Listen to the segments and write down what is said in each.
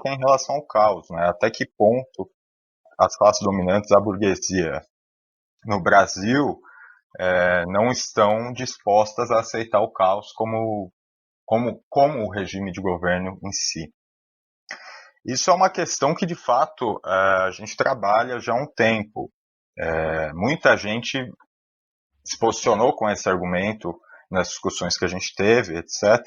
em relação ao caos, né? Até que ponto as classes dominantes, a burguesia no Brasil, não estão dispostas a aceitar o caos como o regime de governo em si. Isso é uma questão que, de fato, a gente trabalha já há um tempo. Muita gente se posicionou com esse argumento nas discussões que a gente teve, etc.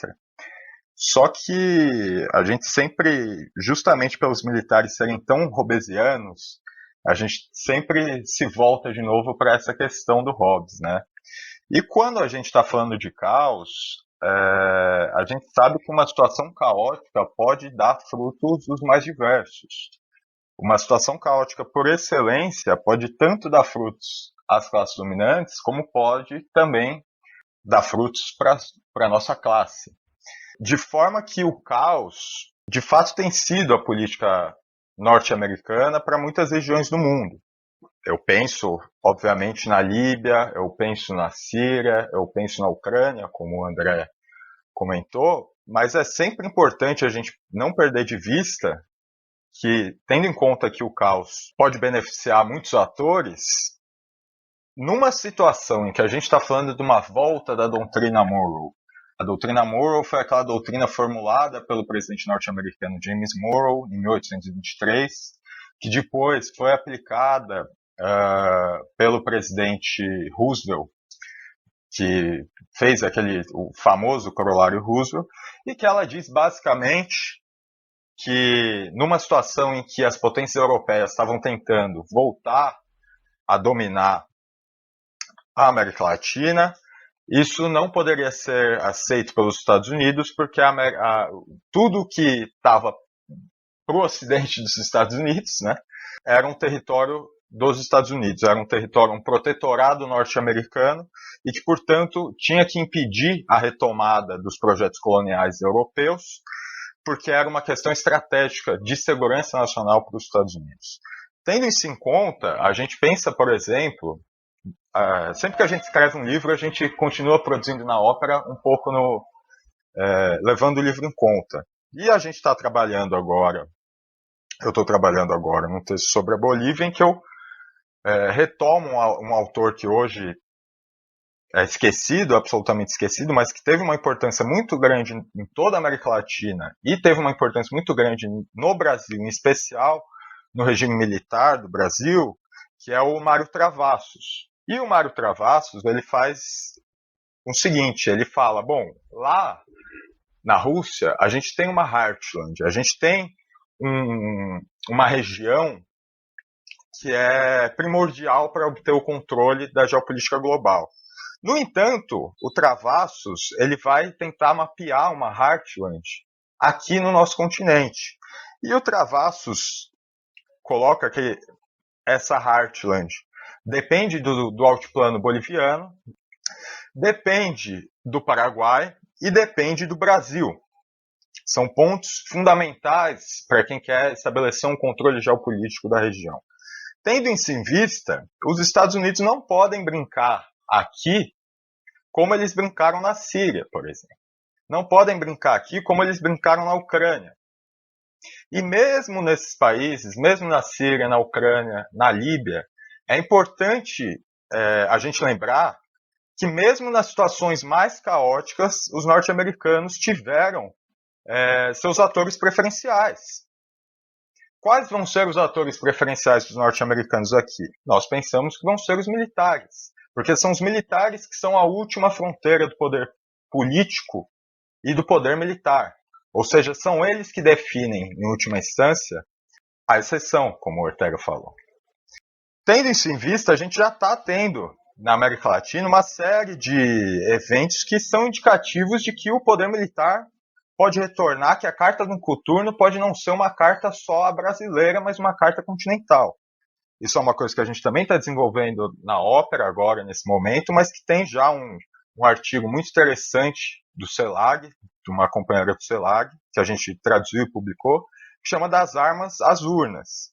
Só que a gente sempre, justamente pelos militares serem tão robesianos, a gente sempre se volta de novo para essa questão do Hobbes, né? E quando a gente está falando de caos, a gente sabe que uma situação caótica pode dar frutos os mais diversos. Uma situação caótica, por excelência, pode tanto dar frutos às classes dominantes, como pode também dar frutos para a nossa classe. De forma que o caos, de fato, tem sido a política norte-americana para muitas regiões do mundo. Eu penso, obviamente, na Líbia, eu penso na Síria, eu penso na Ucrânia, como o André comentou, mas é sempre importante a gente não perder de vista que, tendo em conta que o caos pode beneficiar muitos atores, numa situação em que a gente está falando de uma volta da doutrina Monroe. A doutrina Monroe foi aquela doutrina formulada pelo presidente norte-americano James Monroe em 1823, que depois foi aplicada pelo presidente Roosevelt, que fez o famoso corolário Roosevelt, e que ela diz basicamente que numa situação em que as potências europeias estavam tentando voltar a dominar a América Latina, isso não poderia ser aceito pelos Estados Unidos, porque tudo que estava para o ocidente dos Estados Unidos, né, era um território dos Estados Unidos, era um território, um protetorado norte-americano, e que, portanto, tinha que impedir a retomada dos projetos coloniais europeus, porque era uma questão estratégica de segurança nacional para os Estados Unidos. Tendo isso em conta, a gente pensa, por exemplo, sempre que a gente escreve um livro, a gente continua produzindo na ópera um pouco levando o livro em conta. E a gente está trabalhando agora, eu estou trabalhando agora num texto sobre a Bolívia, em que eu retomo um autor que hoje é esquecido, absolutamente esquecido, mas que teve uma importância muito grande em toda a América Latina e teve uma importância muito grande no Brasil, em especial no regime militar do Brasil, que é o Mário Travassos. E o Mário Travassos, ele faz o seguinte, ele fala, bom, lá na Rússia, a gente tem uma Heartland, a gente tem uma região que é primordial para obter o controle da geopolítica global. No entanto, o Travassos ele vai tentar mapear uma Heartland aqui no nosso continente. E o Travassos coloca que essa Heartland depende do altiplano boliviano, depende do Paraguai e depende do Brasil. São pontos fundamentais para quem quer estabelecer um controle geopolítico da região. Tendo isso em vista, os Estados Unidos não podem brincar aqui como eles brincaram na Síria, por exemplo. Não podem brincar aqui como eles brincaram na Ucrânia. E mesmo nesses países, mesmo na Síria, na Ucrânia, na Líbia, é importante a gente lembrar que mesmo nas situações mais caóticas, os norte-americanos tiveram seus atores preferenciais. Quais vão ser os atores preferenciais dos norte-americanos aqui? Nós pensamos que vão ser os militares, porque são os militares que são a última fronteira do poder político e do poder militar. Ou seja, são eles que definem, em última instância, a exceção, como o Ortega falou. Tendo isso em vista, a gente já está tendo, na América Latina, uma série de eventos que são indicativos de que o poder militar pode retornar, que a Carta do Coturno pode não ser uma carta só brasileira, mas uma carta continental. Isso é uma coisa que a gente também está desenvolvendo na ópera agora, nesse momento, mas que tem já um artigo muito interessante do CELAG, de uma companheira do CELAG, que a gente traduziu e publicou, que chama Das Armas às Urnas.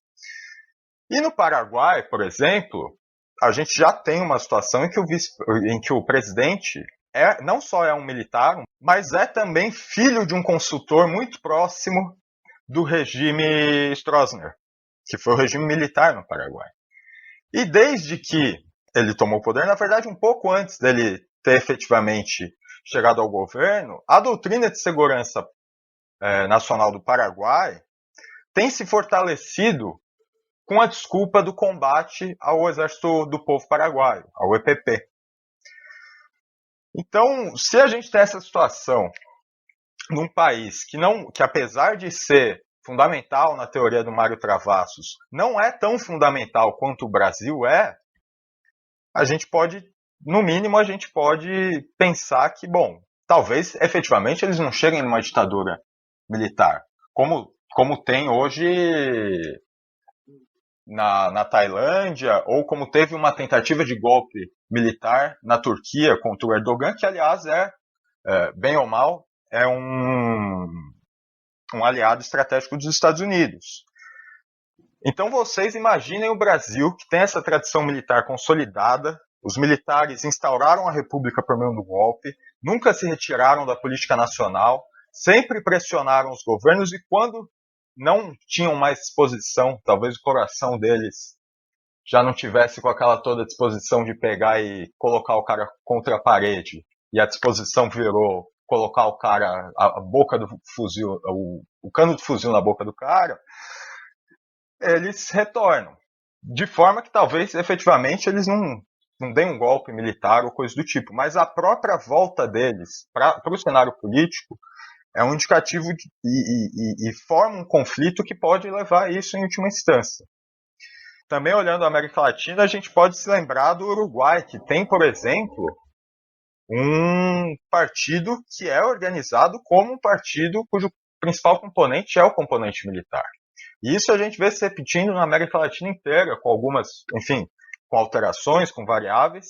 E no Paraguai, por exemplo, a gente já tem uma situação em que o presidente não só é um militar, mas é também filho de um consultor muito próximo do regime Stroessner, que foi o regime militar no Paraguai. E desde que ele tomou o poder, na verdade, um pouco antes dele ter efetivamente chegado ao governo, a doutrina de segurança nacional do Paraguai tem se fortalecido com a desculpa do combate ao Exército do Povo Paraguaio, ao EPP. Então, se a gente tem essa situação num país que apesar de ser fundamental na teoria do Mário Travassos, não é tão fundamental quanto o Brasil é, a gente pode, no mínimo, a gente pode pensar que, bom, talvez efetivamente eles não cheguem numa ditadura militar, como tem hoje na Tailândia, ou como teve uma tentativa de golpe militar na Turquia contra o Erdogan, que aliás bem ou mal, é um aliado estratégico dos Estados Unidos. Então vocês imaginem o Brasil, que tem essa tradição militar consolidada, os militares instauraram a república por meio do golpe, nunca se retiraram da política nacional, sempre pressionaram os governos e quando não tinham mais disposição, talvez o coração deles já não tivesse com aquela toda disposição de pegar e colocar o cara contra a parede, e a disposição virou colocar o cara, a boca do fuzil, o cano de fuzil na boca do cara, eles retornam. De forma que talvez efetivamente eles não deem um golpe militar ou coisa do tipo, mas a própria volta deles para o cenário político é um indicativo e forma um conflito que pode levar a isso em última instância. Também olhando a América Latina, a gente pode se lembrar do Uruguai, que tem, por exemplo, um partido que é organizado como um partido cujo principal componente é o componente militar. E isso a gente vê se repetindo na América Latina inteira, com algumas, enfim, com alterações, com variáveis,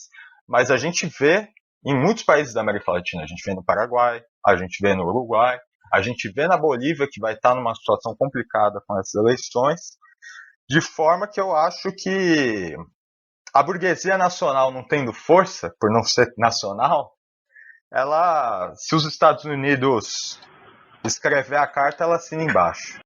mas a gente vê em muitos países da América Latina. A gente vê no Paraguai, a gente vê no Uruguai, a gente vê na Bolívia, que vai estar numa situação complicada com essas eleições, de forma que eu acho que a burguesia nacional não tendo força, por não ser nacional, ela, se os Estados Unidos escrever a carta, ela assina embaixo.